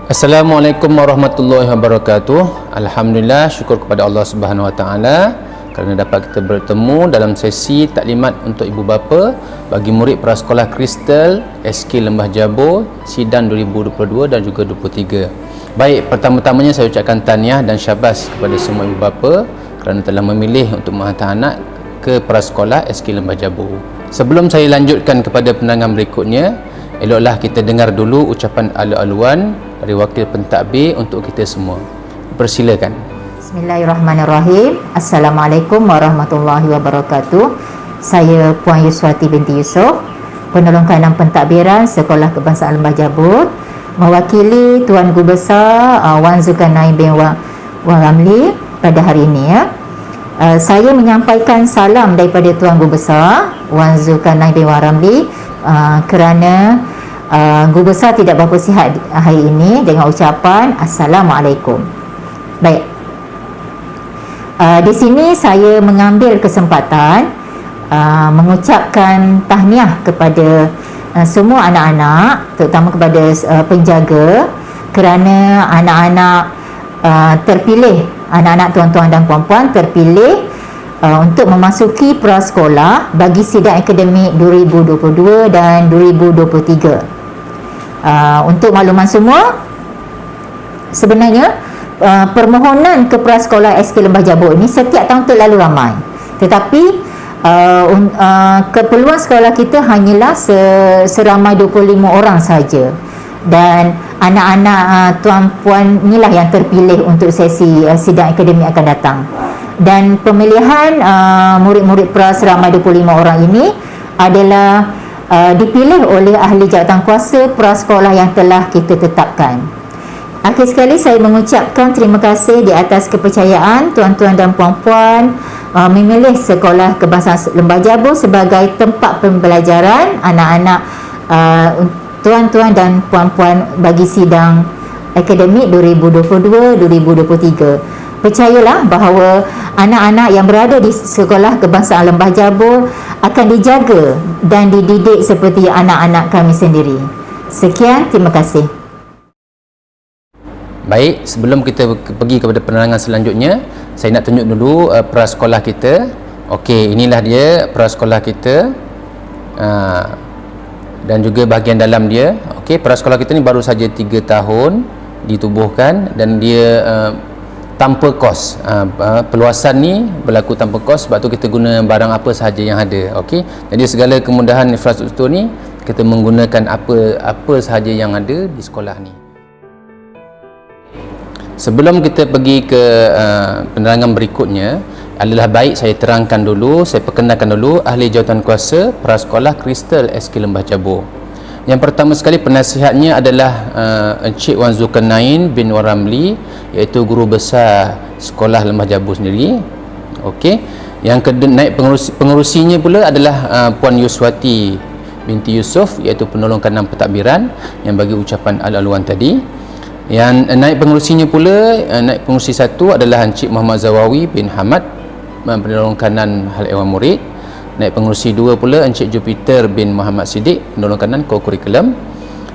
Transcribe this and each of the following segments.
Assalamualaikum warahmatullahi wabarakatuh. Alhamdulillah, syukur kepada Allah Subhanahu Wa Taala kerana dapat kita bertemu dalam sesi taklimat untuk ibu bapa bagi murid prasekolah Kristal SK Lembah Jabur sidang 2022 dan juga 2023. Baik, pertama-tamanya saya ucapkan tahniah dan syabas kepada semua ibu bapa kerana telah memilih untuk menghantar anak ke prasekolah SK Lembah Jabur. Sebelum saya lanjutkan kepada penerangan berikutnya, eloklah kita dengar dulu ucapan alu-aluan dari wakil pentadbir untuk kita semua. Persilakan. Bismillahirrahmanirrahim. Assalamualaikum warahmatullahi wabarakatuh. Saya Puan Yuswati binti Yusof, penolong kanan pentadbiran Sekolah Kebangsaan Lembah Jabur, mewakili Tuan Guru Besar Wan Zulkarnain bin Wan Ramli pada hari ini ya. Saya menyampaikan salam daripada Tuan Guru Besar Wan Zulkarnain bin Wan Ramli kerana Guru Besar tidak berapa sihat hari ini dengan ucapan Assalamualaikum. Baik, di sini saya mengambil kesempatan mengucapkan tahniah kepada semua anak-anak, terutama kepada penjaga, kerana anak-anak terpilih, anak-anak tuan-tuan dan puan-puan terpilih untuk memasuki prasekolah bagi sidang akademik 2022 dan 2023. Untuk makluman semua, sebenarnya permohonan ke prasekolah SK Lembah Jabur ini setiap tahun terlalu ramai, tetapi keperluan sekolah kita hanyalah seramai 25 orang saja, dan anak-anak tuan-puan inilah yang terpilih untuk sesi sidang akademik akan datang. Dan pemilihan murid-murid pras seramai 25 orang ini adalah dipilih oleh ahli jawatankuasa prasekolah yang telah kita tetapkan. Akhir sekali saya mengucapkan terima kasih di atas kepercayaan tuan-tuan dan puan-puan memilih Sekolah Kebangsaan Lembah Jabur sebagai tempat pembelajaran anak-anak tuan-tuan dan puan-puan bagi sidang akademik 2022-2023. Percayalah bahawa anak-anak yang berada di Sekolah Kebangsaan Lembah Jabur akan dijaga dan dididik seperti anak-anak kami sendiri. Sekian, terima kasih. Baik, sebelum kita pergi kepada penerangan selanjutnya, saya nak tunjuk dulu prasekolah kita. Okey, inilah dia prasekolah kita dan juga bahagian dalam dia. Okey, prasekolah kita ni baru saja 3 tahun ditubuhkan dan dia tanpa kos. Perluasan ni berlaku tanpa kos, sebab tu kita guna barang apa sahaja yang ada. Okey, jadi segala kemudahan infrastruktur ni kita menggunakan apa sahaja yang ada di sekolah ni. Sebelum kita pergi ke penerangan berikutnya, adalah baik saya terangkan dulu, saya perkenalkan dulu ahli jawatankuasa prasekolah Kristal SK Lembah Jabur. Yang pertama sekali penasihatnya adalah Encik Wan Zulkarnain bin Wan Ramli, iaitu guru besar Sekolah Lembah Jabur sendiri. Okey. Yang kedua, naib pengurusinya pula adalah Puan Yuswati binti Yusof, iaitu penolong kanan pentadbiran yang bagi ucapan al-aluan tadi. Yang naib pengurusinya pula, naib pengurusi 1 adalah Encik Muhammad Zawawi bin Hamad, penolong kanan hal ehwal murid. Naib pengurusi 2 pula Encik Jupiter bin Muhammad Siddiq, penolong kanan kurikulum.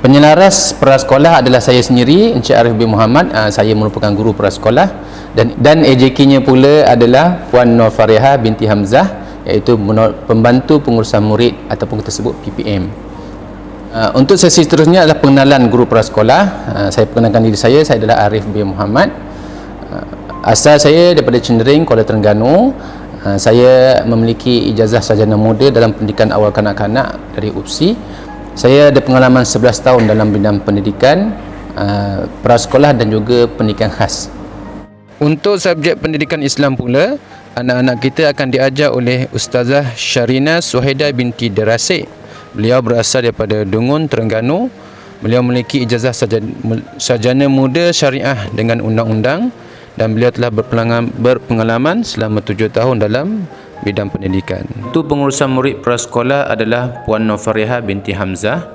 Penyelaras prasekolah adalah saya sendiri, Encik Arif bin Muhammad, saya merupakan guru prasekolah, dan AJK-nya pula adalah Puan Nur Farihah binti Hamzah, iaitu pembantu pengurusan murid ataupun kita sebut PPM. Untuk sesi seterusnya adalah pengenalan guru prasekolah. Saya perkenalkan diri saya adalah Arif bin Muhammad. Asal saya daripada Cendering, Kuala Terengganu. Saya memiliki ijazah sarjana muda dalam pendidikan awal kanak-kanak dari UPSI. Saya ada pengalaman 11 tahun dalam bidang pendidikan prasekolah dan juga pendidikan khas. Untuk subjek pendidikan Islam pula, anak-anak kita akan diajar oleh Ustazah Syarina Suhaida binti Derasik. Beliau berasal daripada Dungun, Terengganu. Beliau memiliki ijazah sarjana muda syariah dengan undang-undang, dan beliau telah berpengalaman selama 7 tahun dalam bidang pendidikan. Itu pengurusan murid prasekolah adalah Puan Nur Farihah binti Hamzah.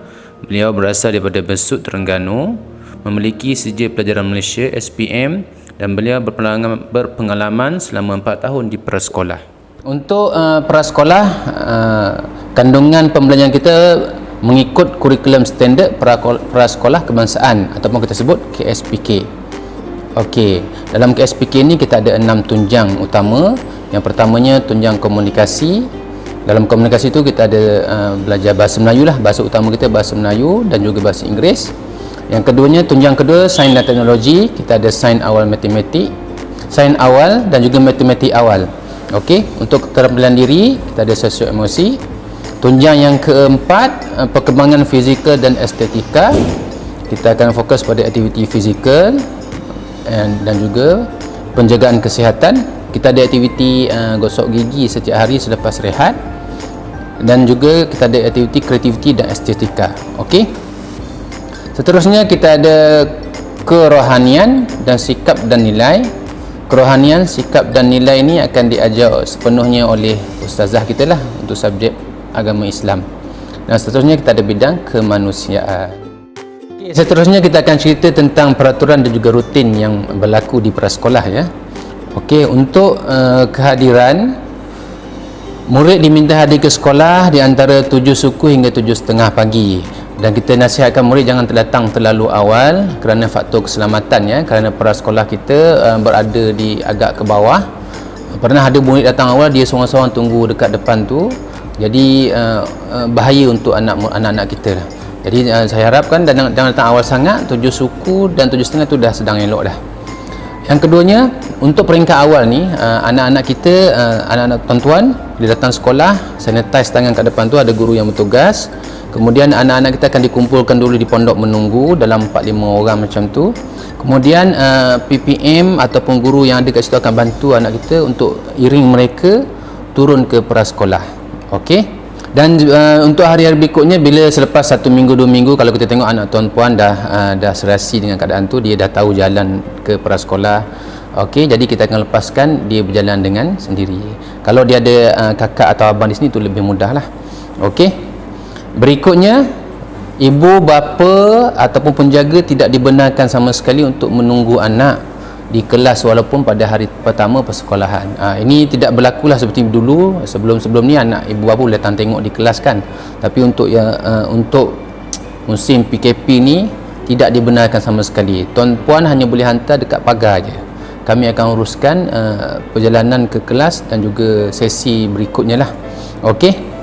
Beliau berasal daripada Besut, Terengganu, memiliki sijil pelajaran Malaysia SPM, dan beliau berpengalaman selama 4 tahun di prasekolah. Untuk prasekolah, kandungan pembelajaran kita mengikut kurikulum standard prasekolah kebangsaan ataupun kita sebut KSPK. Okey, dalam KSPK ni kita ada 6 tunjang utama. Yang pertamanya tunjang komunikasi. Dalam komunikasi tu kita ada belajar bahasa Melayu lah, bahasa utama kita bahasa Melayu dan juga bahasa Inggeris. Yang keduanya, tunjang kedua sains dan teknologi, kita ada sains awal matematik, sains awal dan juga matematik awal. Okey, untuk keterampilan diri kita ada sosio emosi. Tunjang yang keempat, perkembangan fizikal dan estetika, kita akan fokus pada aktiviti fizikal dan juga penjagaan kesihatan. Kita ada aktiviti gosok gigi setiap hari selepas rehat, dan juga kita ada aktiviti kreativiti dan estetika. Okey, seterusnya kita ada kerohanian dan sikap dan nilai. Kerohanian, sikap dan nilai ini akan diajar sepenuhnya oleh ustazah kita lah untuk subjek agama Islam. Dan seterusnya kita ada bidang kemanusiaan. Okay, seterusnya kita akan cerita tentang peraturan dan juga rutin yang berlaku di prasekolah ya. Okey, untuk kehadiran, murid diminta hadir ke sekolah di antara 7 suku hingga 7.30 pagi. Dan kita nasihatkan murid jangan datang terlalu awal kerana faktor keselamatan ya, kerana prasekolah kita berada di agak ke bawah. Pernah ada murid datang awal, dia seorang-seorang tunggu dekat depan tu. Jadi bahaya untuk anak-anak kita lah. Jadi saya harapkan jangan datang awal sangat. 7 suku dan 7.30 tu dah sedang elok dah. Yang keduanya, untuk peringkat awal ni, anak-anak kita, anak-anak tuan-tuan, bila datang sekolah, sanitize tangan kat depan tu, ada guru yang bertugas. Kemudian anak-anak kita akan dikumpulkan dulu di pondok menunggu dalam 4-5 orang macam tu. Kemudian PPM ataupun guru yang ada kat situ akan bantu anak kita untuk iring mereka turun ke prasekolah. Okey. Dan untuk hari-hari berikutnya, bila selepas 1 minggu 2 minggu, kalau kita tengok anak tuan-puan dah serasi dengan keadaan tu, dia dah tahu jalan ke prasekolah. Okey, jadi kita akan lepaskan dia berjalan dengan sendiri. Kalau dia ada kakak atau abang di sini, tu lebih mudah lah. Okey. Berikutnya, ibu bapa ataupun penjaga tidak dibenarkan sama sekali untuk menunggu anak di kelas walaupun pada hari pertama persekolahan. Ini tidak berlakulah seperti dulu. Sebelum ni anak ibu bapa boleh datang tengok di kelas kan. Tapi untuk musim PKP ni tidak dibenarkan sama sekali. Tuan puan hanya boleh hantar dekat pagar je. Kami akan uruskan perjalanan ke kelas dan juga sesi berikutnya lah. Okey.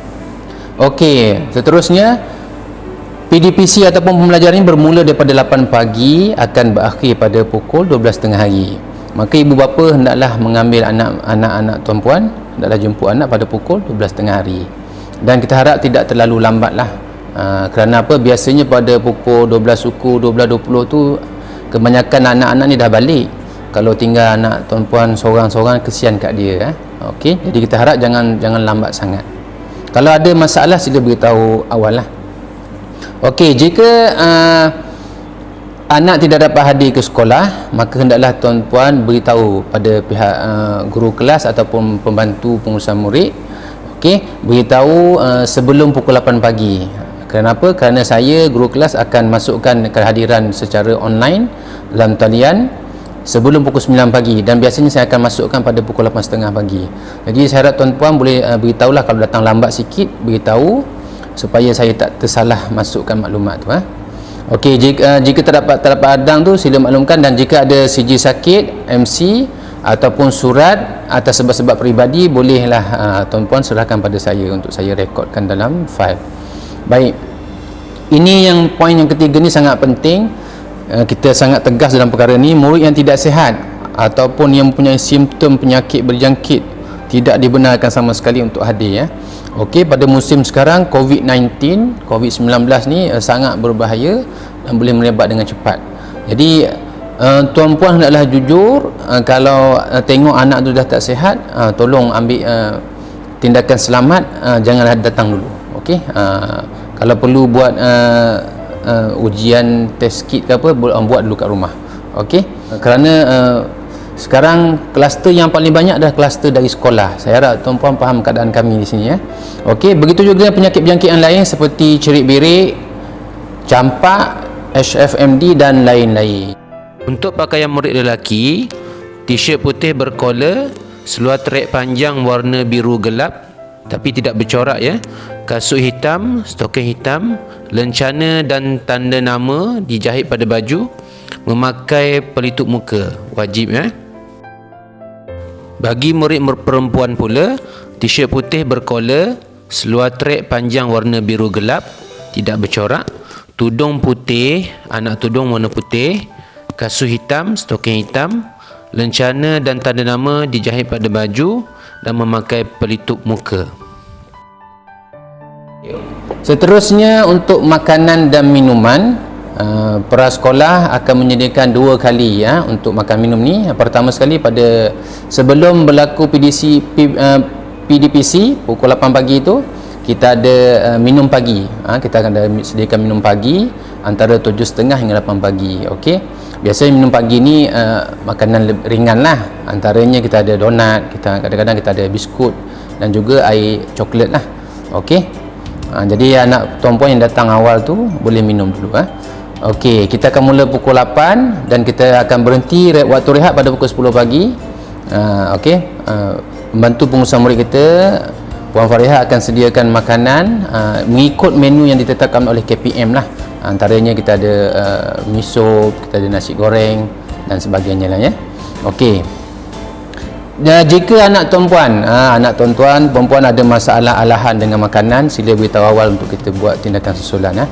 Okey, seterusnya PDPC ataupun pembelajaran ini bermula daripada 8 pagi akan berakhir pada pukul 12.30 hari. Maka ibu bapa hendaklah mengambil anak-anak tuan puan, hendaklah jemput anak pada pukul 12.30 hari. Dan kita harap tidak terlalu lambat lah. Kerana apa? Biasanya pada pukul 12 suku, 12.20 tu kebanyakan anak-anak ni dah balik. Kalau tinggal anak tuan puan seorang-seorang, kesian kat dia. Okey, jadi kita harap jangan lambat sangat. Kalau ada masalah, sila beritahu awal lah. Okey, jika anak tidak dapat hadir ke sekolah, maka hendaklah tuan-puan beritahu pada pihak guru kelas ataupun pembantu pengurusan murid. Okey, beritahu sebelum pukul 8 pagi. Kenapa? Kerana saya, guru kelas, akan masukkan kehadiran secara online dalam talian sebelum pukul 9 pagi, dan biasanya saya akan masukkan pada pukul 8.30 pagi. Jadi saya harap tuan-puan boleh beritahulah kalau datang lambat sikit, beritahu supaya saya tak tersalah masukkan maklumat tu. Okey, jika terdapat adang tu sila maklumkan, dan jika ada CJ sakit, MC ataupun surat atas sebab-sebab peribadi, bolehlah tuan-puan serahkan pada saya untuk saya rekodkan dalam fail. Baik. Ini poin yang ketiga ni sangat penting. Kita sangat tegas dalam perkara ni. Murid yang tidak sihat ataupun yang mempunyai simptom penyakit berjangkit tidak dibenarkan sama sekali untuk hadir. Okey, pada musim sekarang COVID-19 ni sangat berbahaya dan boleh merebak dengan cepat. Jadi tuan puan hendaklah jujur. Kalau tengok anak tu dah tak sihat, tolong ambil tindakan selamat, janganlah datang dulu. Okey, kalau perlu buat ujian test kit ke apa, buat dulu kat rumah. Okey, kerana sekarang kluster yang paling banyak adalah kluster dari sekolah. Saya harap tuan-puan faham keadaan kami di sini. Okey, begitu juga penyakit-penyakit yang lain seperti cerit-berik, campak, HFMD dan lain-lain. Untuk pakaian murid lelaki, t-shirt putih berkollar, seluar trek panjang warna biru gelap tapi tidak bercorak kasut hitam, stoking hitam, lencana dan tanda nama dijahit pada baju, memakai pelitup muka wajib Bagi murid perempuan pula, t-shirt putih berkola, seluar trek panjang warna biru gelap tidak bercorak, tudung putih, anak tudung warna putih, kasut hitam, stoking hitam, lencana dan tanda nama dijahit pada baju dan memakai pelitup muka. Seterusnya, untuk makanan dan minuman, prasekolah akan menyediakan 2 kali untuk makan minum ni. Pertama sekali pada sebelum berlaku PDPC pukul 8 pagi tu, kita ada minum pagi. Kita akan ada sediakan minum pagi antara 7.30 hingga 8 pagi. Okey. Biasanya minum pagi ni makanan ringan lah. Antaranya kita ada donat, kadang-kadang kita ada biskut dan juga air coklat lah. Okey. Jadi anak tuan-puan yang datang awal tu boleh minum dulu. Okey, kita akan mula pukul 8 dan kita akan berhenti waktu rehat pada pukul 10 pagi. Okey, membantu pengusaha murid kita, Puan Farihah akan sediakan makanan mengikut menu yang ditetapkan oleh KPM lah. Antaranya kita ada miso, kita ada nasi goreng dan sebagainya lah ya. Okey. Jika anak tuan-puan, perempuan ada masalah alahan dengan makanan, sila beritahu awal untuk kita buat tindakan susulan.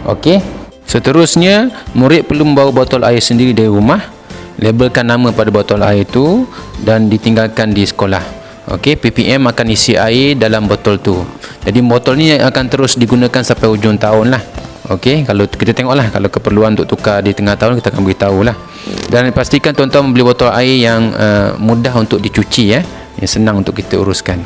Okey. Seterusnya, murid perlu membawa botol air sendiri dari rumah, labelkan nama pada botol air itu dan ditinggalkan di sekolah. Okey, PPM akan isi air dalam botol tu. Jadi botol ni akan terus digunakan sampai hujung tahun lah. Okey, kalau kita tengoklah, kalau keperluan untuk tukar di tengah tahun, kita akan beritahu lah. Dan pastikan tuan-tuan membeli botol air yang mudah untuk dicuci, yang senang untuk kita uruskan.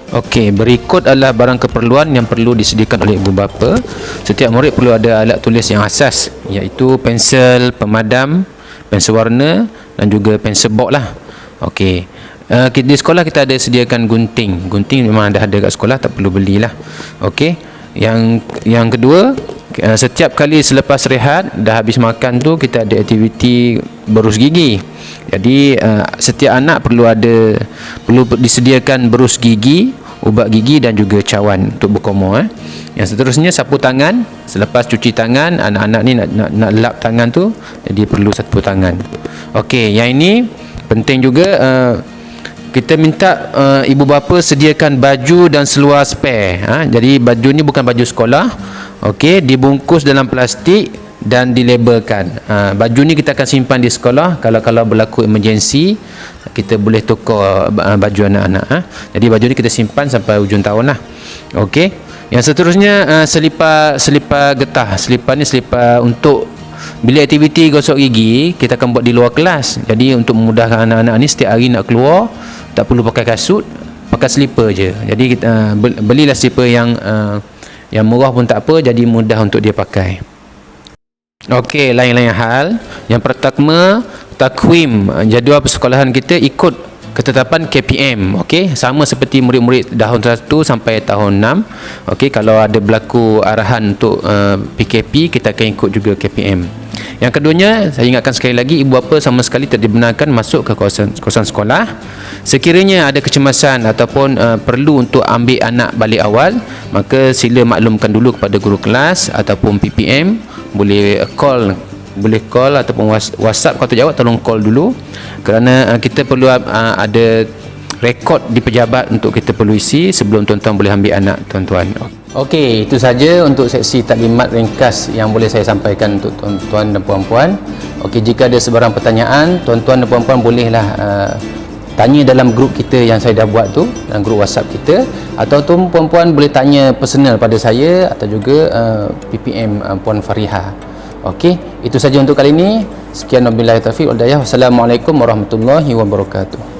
Okey, berikut adalah barang keperluan yang perlu disediakan oleh ibu bapa. Setiap murid perlu ada alat tulis yang asas, iaitu pensel pemadam, pensel warna dan juga pensel box lah. Okey, di sekolah kita ada sediakan gunting. Gunting memang ada kat sekolah, tak perlu belilah. Okey, yang kedua, setiap kali selepas rehat dah habis makan tu, kita ada aktiviti berus gigi. Jadi setiap anak perlu disediakan berus gigi, ubat gigi dan juga cawan untuk berkomor. Yang seterusnya, sapu tangan. Selepas cuci tangan, anak-anak ni nak lap tangan tu, jadi perlu sapu tangan. Okey, yang ini penting juga, kita minta ibu bapa sediakan baju dan seluar spare. Jadi baju ni bukan baju sekolah. Okey, dibungkus dalam plastik dan dilabelkan. Baju ni kita akan simpan di sekolah. Kalau berlaku emergency, kita boleh tukar baju anak-anak. Jadi baju ni kita simpan sampai hujung tahun lah. Okey. Yang seterusnya, selipar getah. Selipar ni selipar untuk bila aktiviti gosok gigi, kita akan buat di luar kelas. Jadi untuk memudahkan anak-anak ni, setiap hari nak keluar, tak perlu pakai kasut, pakai selipar je. Jadi kita belilah selipar yang murah pun tak apa, jadi mudah untuk dia pakai. Okey, lain-lain hal. Yang pertama, takwim jadual persekolahan kita ikut ketetapan KPM. Okey, sama seperti murid-murid tahun 1 sampai tahun 6. Okey, kalau ada berlaku arahan untuk PKP, kita akan ikut juga KPM. Yang keduanya, saya ingatkan sekali lagi, ibu bapa sama sekali tidak dibenarkan masuk ke kawasan sekolah. Sekiranya ada kecemasan ataupun perlu untuk ambil anak balik awal, maka sila maklumkan dulu kepada guru kelas ataupun PPM. Boleh call ataupun WhatsApp. Kalau tak jawab, tolong call dulu, kerana kita perlu ada rekod di pejabat untuk kita perlu isi sebelum tuan-tuan boleh ambil anak tuan-tuan. Okey, itu saja untuk seksi taklimat ringkas yang boleh saya sampaikan untuk tuan-tuan dan puan-puan. Okey, jika ada sebarang pertanyaan, tuan-tuan dan puan-puan bolehlah tanya dalam grup kita yang saya dah buat tu, dalam grup WhatsApp kita, atau puan-puan boleh tanya personal pada saya atau juga PPM Puan Farihah. Okey, itu saja untuk kali ini. Sekian wabillahi taufiq wal hidayah. Wassalamualaikum warahmatullahi wabarakatuh.